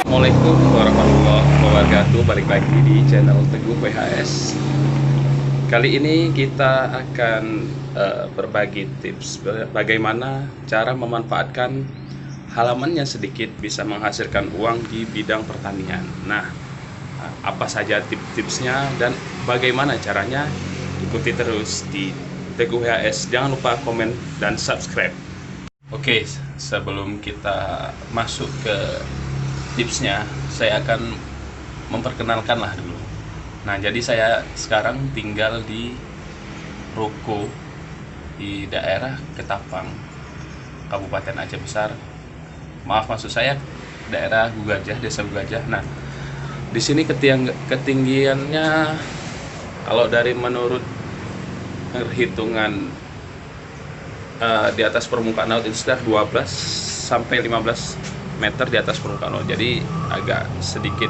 Assalamualaikum warahmatullahi wabarakatuh. Balik lagi di channel Teguh PHS. Kali ini kita akan berbagi tips bagaimana cara memanfaatkan halamannya sedikit bisa menghasilkan uang di bidang pertanian. Nah, apa saja tips-tipsnya dan bagaimana caranya? Ikuti terus di Teguh PHS. Jangan lupa komen dan subscribe. Oke, sebelum kita masuk ke tipsnya, saya akan memperkenalkan lah dulu. Nah, jadi saya sekarang tinggal di ruko di daerah Ketapang, Kabupaten Aceh Besar. Maaf, maksud saya daerah Gugajah, Desa Gugajah. Nah, di sini ketinggiannya kalau dari menurut perhitungan di atas permukaan laut itu sudah 12 sampai 15 meter di atas permukaan laut. Jadi agak sedikit,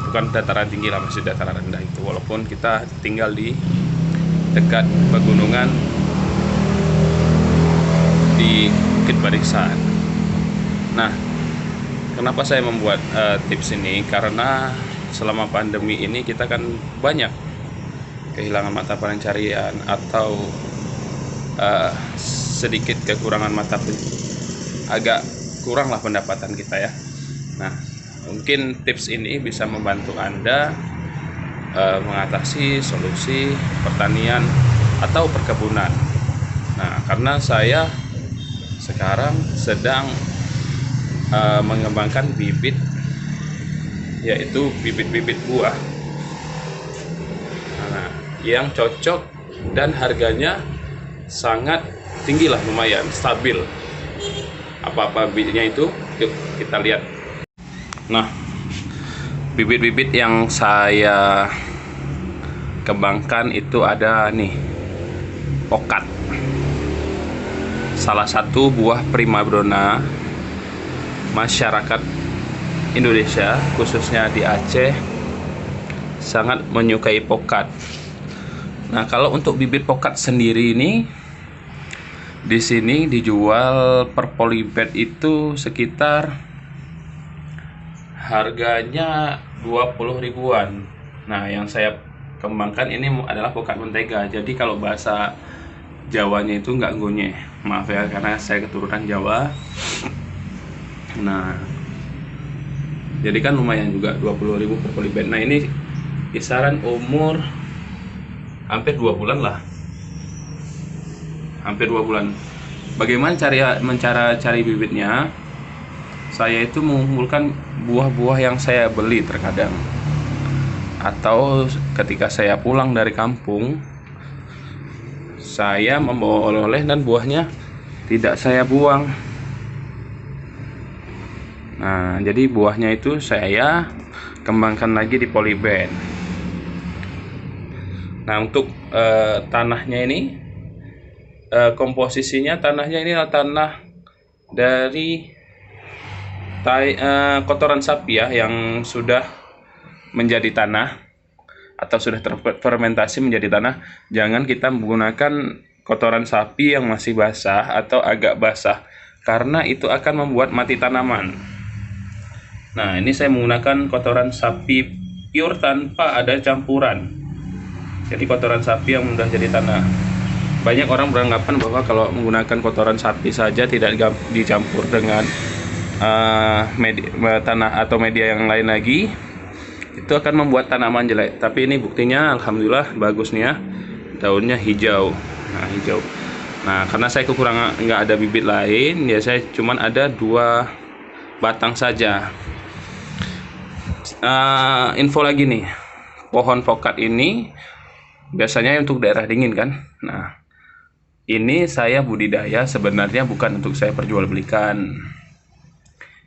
bukan dataran tinggi lah, masih dataran rendah itu, walaupun kita tinggal di dekat pegunungan di Bukit Barisan. Nah, kenapa saya membuat tips ini? Karena selama pandemi ini kita kan banyak kehilangan mata pencarian atau sedikit kekurangan agak kuranglah pendapatan kita ya. Nah, mungkin tips ini bisa membantu Anda mengatasi solusi pertanian atau perkebunan. Nah, karena saya sekarang sedang mengembangkan bibit, yaitu bibit-bibit buah yang cocok dan harganya sangat tinggi lah, lumayan stabil. Apa-apa bibitnya itu, yuk kita lihat. Nah, bibit-bibit yang saya kembangkan itu ada nih, pokat, salah satu buah primadona masyarakat Indonesia, khususnya di Aceh, sangat menyukai pokat. Nah, kalau untuk bibit pokat sendiri ini, di sini dijual per polybag itu sekitar harganya 20 ribuan. Nah, yang saya kembangkan ini adalah pokat mentega. Jadi kalau bahasa Jawanya itu nggak ngonye. Maaf ya, karena saya keturunan Jawa. Nah, jadi kan lumayan juga 20 ribu per polybag. Nah, ini kisaran umur hampir 2 bulan lah. Hampir 2 bulan. Bagaimana cara cari bibitnya? Saya itu mengumpulkan buah-buah yang saya beli terkadang, atau ketika saya pulang dari kampung, saya membawa oleh-oleh dan buahnya tidak saya buang. Nah, jadi buahnya itu saya kembangkan lagi di polybag. Nah, untuk tanahnya ini, komposisinya tanahnya ini adalah tanah dari kotoran sapi ya, yang sudah menjadi tanah atau sudah terfermentasi menjadi tanah. Jangan kita menggunakan kotoran sapi yang masih basah atau agak basah, karena itu akan membuat mati tanaman. Nah, ini saya menggunakan kotoran sapi pure tanpa ada campuran. Jadi kotoran sapi yang mudah jadi tanah. Banyak orang beranggapan bahwa kalau menggunakan kotoran sapi saja, tidak dicampur dengan tanah atau media yang lain lagi, itu akan membuat tanaman jelek. Tapi ini buktinya, alhamdulillah bagus nih ya, daunnya hijau. Nah, hijau. Nah, karena saya kekurangan, nggak ada bibit lain ya, saya cuman ada 2 batang saja. Info lagi nih, pohon pokat ini biasanya untuk daerah dingin kan. Nah, ini saya budidaya, sebenarnya bukan untuk saya perjualbelikan.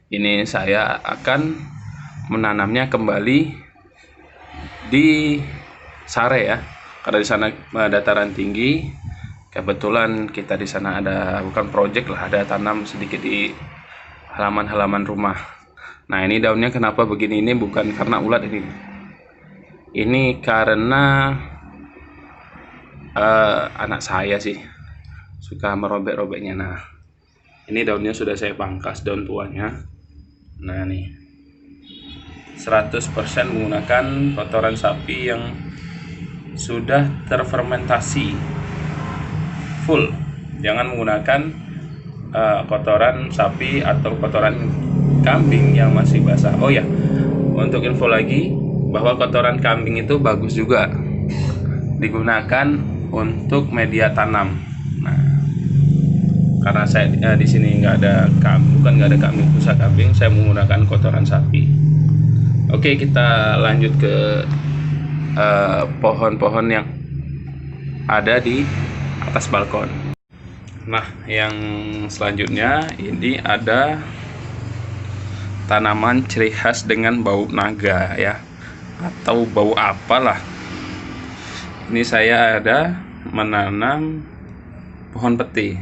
Ini saya akan menanamnya kembali di Sare ya, karena di sana dataran tinggi. Kebetulan kita di sana ada, bukan project lah, ada tanam sedikit di halaman-halaman rumah. Nah, ini daunnya kenapa begini? Ini bukan karena ulat ini. Ini karena anak saya sih suka merobek-robeknya. Nah, ini daunnya sudah saya pangkas, daun tuanya. Nah nih, 100% menggunakan kotoran sapi yang sudah terfermentasi full. Jangan menggunakan kotoran sapi atau kotoran kambing yang masih basah. Oh ya, untuk info lagi bahwa kotoran kambing itu bagus juga digunakan untuk media tanam. Nah, karena saya di sini nggak ada nggak ada kambing, pusat kambing, saya menggunakan kotoran sapi. Oke, kita lanjut ke pohon-pohon yang ada di atas balkon. Nah, yang selanjutnya ini ada tanaman ciri khas dengan bau naga ya, atau bau apalah. Ini saya ada menanam pohon peti.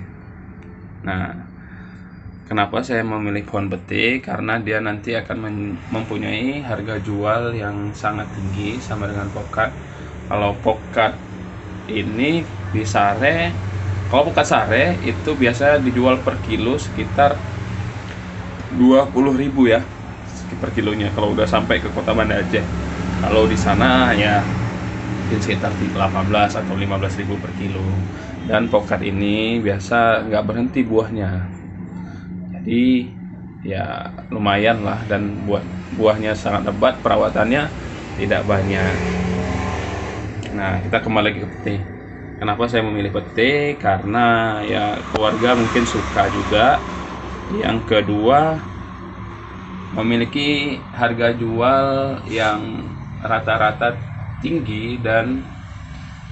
Nah, kenapa saya memilih pohon peti? Karena dia nanti akan mempunyai harga jual yang sangat tinggi sama dengan pokat. Kalau pokat ini di Sare, kalau pokat Sare itu biasa dijual per kilo sekitar 20.000 ya per kilonya kalau udah sampai ke kota Banda Aceh. Kalau di sana ya mungkin sekitar 18 atau 15.000 per kilo. Dan pokat ini biasa nggak berhenti buahnya, jadi ya lumayan lah, dan buahnya sangat lebat, perawatannya tidak banyak. Nah, kita kembali lagi ke peti. Kenapa saya memilih peti? Karena ya keluarga mungkin suka juga. Yang kedua, memiliki harga jual yang rata-rata tinggi dan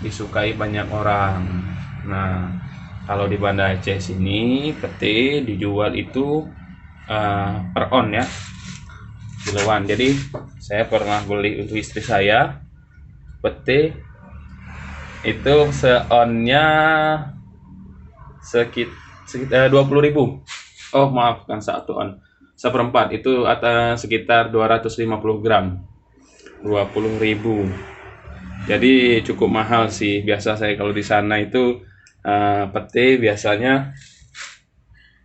disukai banyak orang. Nah, kalau di Banda Aceh sini peti dijual itu per on ya, kiloan. Jadi saya pernah beli untuk istri saya peti itu seonnya sekitar 20.000. Oh maaf, kan 1 on, seperempat itu atas sekitar 250 gram, 20.000. Jadi cukup mahal sih. Biasa saya kalau di sana itu peti biasanya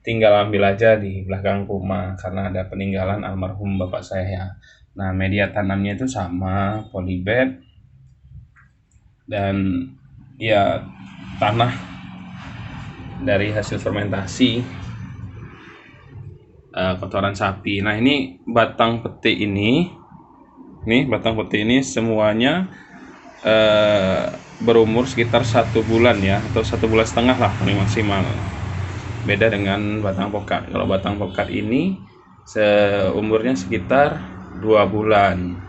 tinggal ambil aja di belakang rumah karena ada peninggalan almarhum bapak saya. Nah, media tanamnya itu sama, polybag, dan ya tanah dari hasil fermentasi kotoran sapi. Nah, ini batang peti ini, batang peti ini semuanya berumur sekitar 1 bulan ya, atau 1,5 bulan lah paling maksimal. Beda dengan batang pokat. Kalau batang pokat ini umurnya sekitar 2 bulan.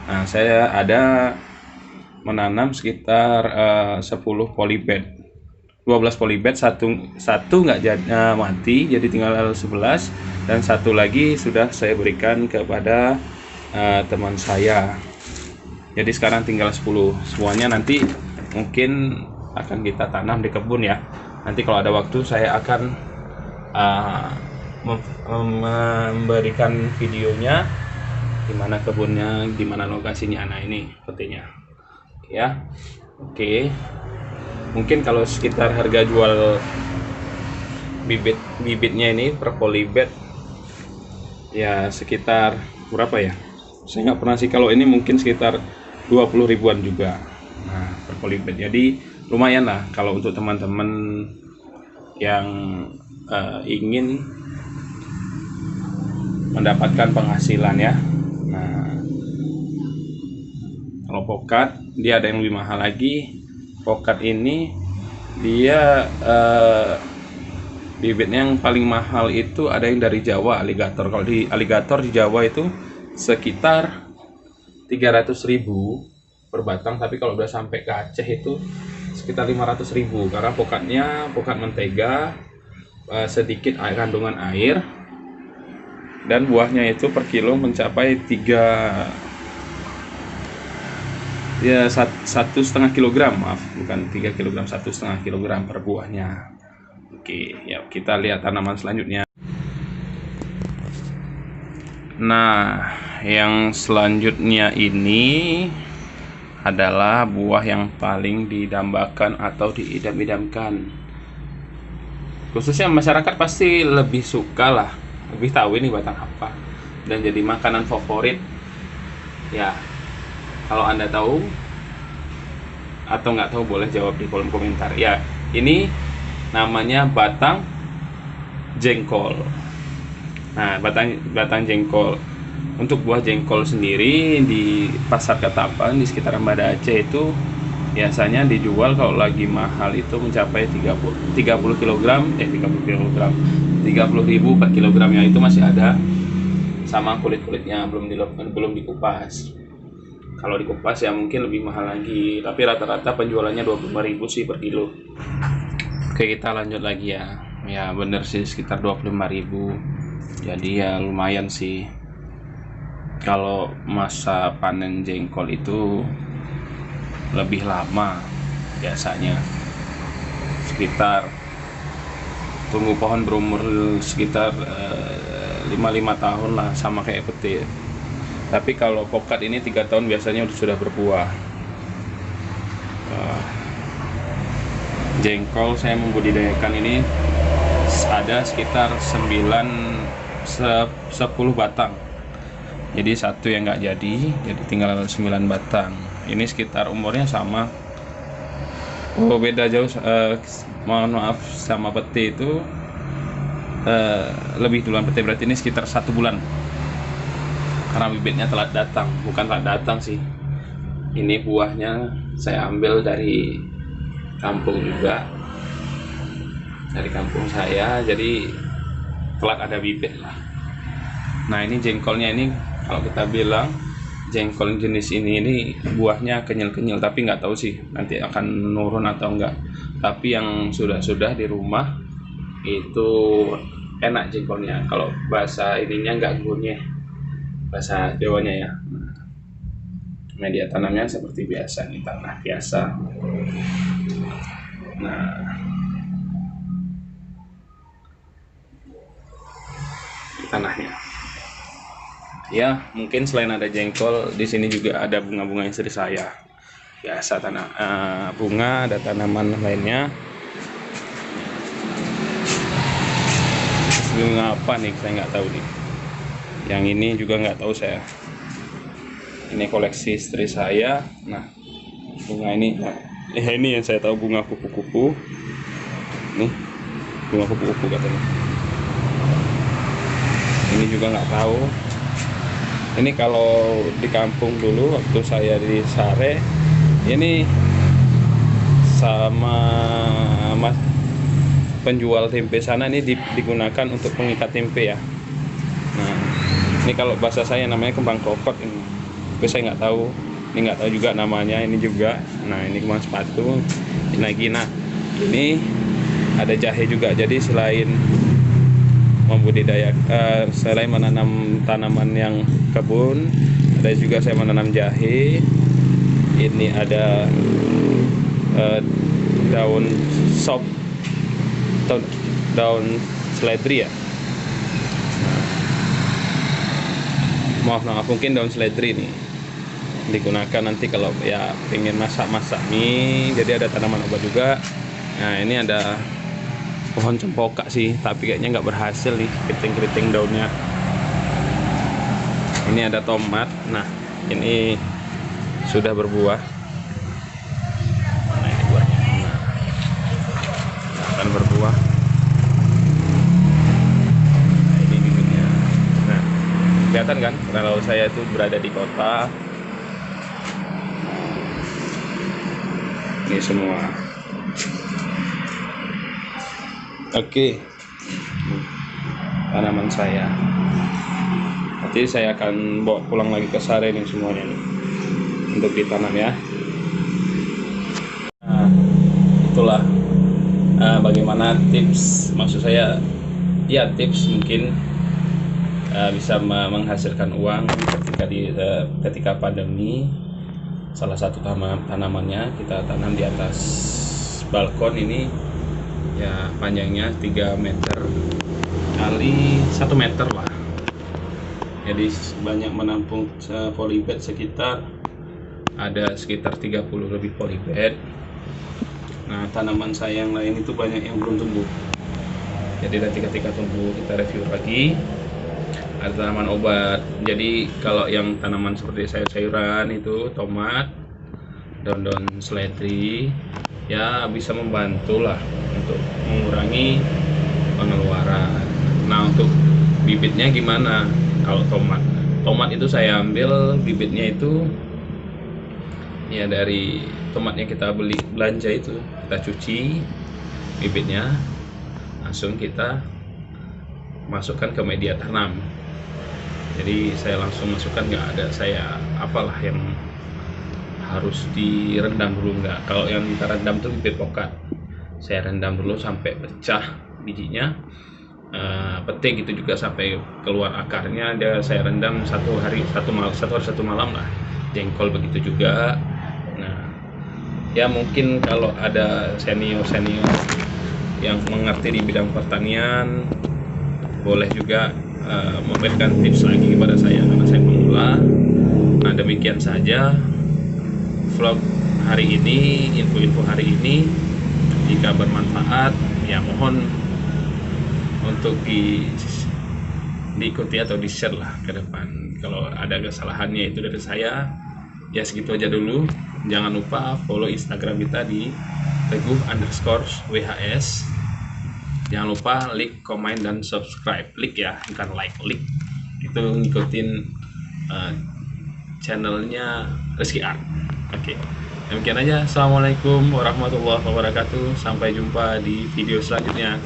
Nah, saya ada menanam sekitar 10 polybed, 12 polybed, satu nggak mati, jadi tinggal 11, dan satu lagi sudah saya berikan kepada teman saya. Jadi sekarang tinggal 10. Semuanya nanti mungkin akan kita tanam di kebun ya. Nanti kalau ada waktu saya akan memberikan videonya di mana kebunnya, di mana lokasinya. Nah, ini petinya ya. Oke. Mungkin kalau sekitar harga jual bibitnya ini per polybed ya sekitar berapa ya? Saya nggak pernah sih. Kalau ini mungkin sekitar 20 ribuan juga. Nah, per polybed. Jadi lumayan lah kalau untuk teman-teman yang ingin mendapatkan penghasilan ya. Nah, kalau pokat dia ada yang lebih mahal lagi. Pokat ini dia bibitnya yang paling mahal itu ada yang dari Jawa, aligator. Kalau di aligator di Jawa itu sekitar 300.000 per batang, tapi kalau udah sampai ke Aceh itu sekitar 500.000 karena pokatnya pokat mentega, sedikit kandungan air, dan buahnya itu per kilo mencapai 1,5 kilogram, maaf, bukan 3 kilogram, 1,5 kilogram per buahnya. Oke, ya kita lihat tanaman selanjutnya. Nah, yang selanjutnya ini adalah buah yang paling didambakan atau diidam-idamkan. Khususnya masyarakat pasti lebih suka lah, lebih tahu ini batang apa. dan jadi makanan favorit. Ya, kalau Anda tahu atau nggak tahu boleh jawab di kolom komentar. Ya, ini namanya batang jengkol. Nah, batang jengkol. Untuk buah jengkol sendiri di pasar Ketapang di sekitaran Banda Aceh itu biasanya dijual kalau lagi mahal itu mencapai 30 kg 30.000 per kilogramnya. Itu masih ada sama kulitnya, belum dikupas. Kalau dikupas ya mungkin lebih mahal lagi, tapi rata-rata penjualannya 25.000 sih per kilo. Oke, kita lanjut lagi ya. Ya bener sih, sekitar 25.000. Jadi ya lumayan sih. Kalau masa panen jengkol itu lebih lama biasanya, sekitar tunggu pohon berumur sekitar 5 tahun lah, sama kayak petir. Tapi kalau pokat ini 3 tahun biasanya sudah berbuah. Jengkol saya membudidayakan ini ada sekitar 10 batang. Jadi satu yang nggak jadi tinggal 9 batang. Ini sekitar umurnya sama. Oh, beda jauh. Mohon maaf, sama peti itu lebih duluan peti, berarti ini sekitar 1 bulan. Karena bibitnya telat datang, bukan telat datang sih. Ini buahnya saya ambil dari kampung juga, dari kampung saya, jadi telat ada bibit lah. Nah, ini jengkolnya ini kalau kita bilang jengkol jenis ini buahnya kenyal-kenyal, tapi nggak tahu sih nanti akan nurun atau enggak. Tapi yang sudah di rumah itu enak jengkolnya. Kalau bahasa ininya nggak gunyah, bahasa Jawanya ya. Media tanamnya seperti biasa nih, tanah biasa. Nah, tanahnya. Ya, mungkin selain ada jengkol, di sini juga ada bunga-bunga istri saya. Biasa bunga, ada tanaman lainnya. Bunga apa nih? Saya nggak tahu nih. Yang ini juga nggak tahu saya. Ini koleksi istri saya. Nah, bunga ini. Ini yang saya tahu, bunga kupu-kupu. Nih, bunga kupu-kupu katanya. Ini juga nggak tahu. Ini kalau di kampung dulu waktu saya di Sare, ini sama mas penjual tempe sana ini digunakan untuk pengikat tempe ya. Nah, ini kalau bahasa saya namanya kembang krokot ini. Tapi saya nggak tahu. Ini nggak tahu juga namanya ini juga. Nah, ini kembang sepatu. Ini lagi. Nah, ini ada jahe juga. Jadi selain selain menanam tanaman yang kebun, ada juga saya menanam jahe. Ini ada daun sop, daun seledri ya. Maaf, mungkin daun seledri ini digunakan nanti kalau ya pengen masak mie. Jadi ada tanaman obat juga. Nah, ini ada pohon cempaka sih, tapi kayaknya nggak berhasil nih, keriting daunnya. Ini ada tomat. Nah, ini sudah berbuah. Nah, ini buahnya. Nah, akan berbuah. Nah, ini bibitnya. Nah, kelihatan kan kalau saya itu berada di kota. Ini semua. Oke, tanaman saya. Nanti saya akan bawa pulang lagi ke Sare nih semuanya nih, untuk ditanam ya. Nah, itulah bagaimana tips, maksud saya ya tips mungkin bisa menghasilkan uang ketika pandemi. Salah satu tanamannya kita tanam di atas balkon ini. Ya, panjangnya 3 meter kali 1 meter lah. Jadi banyak menampung polybag, ada sekitar 30 lebih polybag. Nah, tanaman saya yang lain itu banyak yang belum tumbuh. Jadi nanti ketika tumbuh kita review lagi. ada tanaman obat. Jadi kalau yang tanaman seperti sayur-sayuran itu tomat, daun-daun seledri ya bisa membantu lah untuk mengurangi pengeluaran. Nah, untuk bibitnya gimana? Kalau tomat itu saya ambil bibitnya itu ya dari tomatnya kita beli belanja itu, kita cuci bibitnya, langsung kita masukkan ke media tanam. Jadi saya langsung masukkan, nggak ada saya apalah yang harus direndam dulu, nggak. Kalau yang kita rendam tuh bibit pokat, saya rendam dulu sampai pecah bijinya, petik itu juga sampai keluar akarnya, saya rendam satu hari satu malam lah. Jengkol begitu juga. Nah ya mungkin kalau ada senior yang mengerti di bidang pertanian boleh juga memberikan tips lagi kepada saya, karena saya pemula. Nah demikian saja vlog hari ini, info-info hari ini. Jika bermanfaat ya mohon untuk diikuti atau di share lah ke depan. Kalau ada kesalahannya itu dari saya, ya segitu aja dulu. Jangan lupa follow Instagram kita di teguh_WHS. Jangan lupa like, comment, dan subscribe. Like ya, bukan like. Itu ngikutin channelnya Rizky Art. Oke, demikian aja. Assalamualaikum warahmatullahi wabarakatuh. Sampai jumpa di video selanjutnya.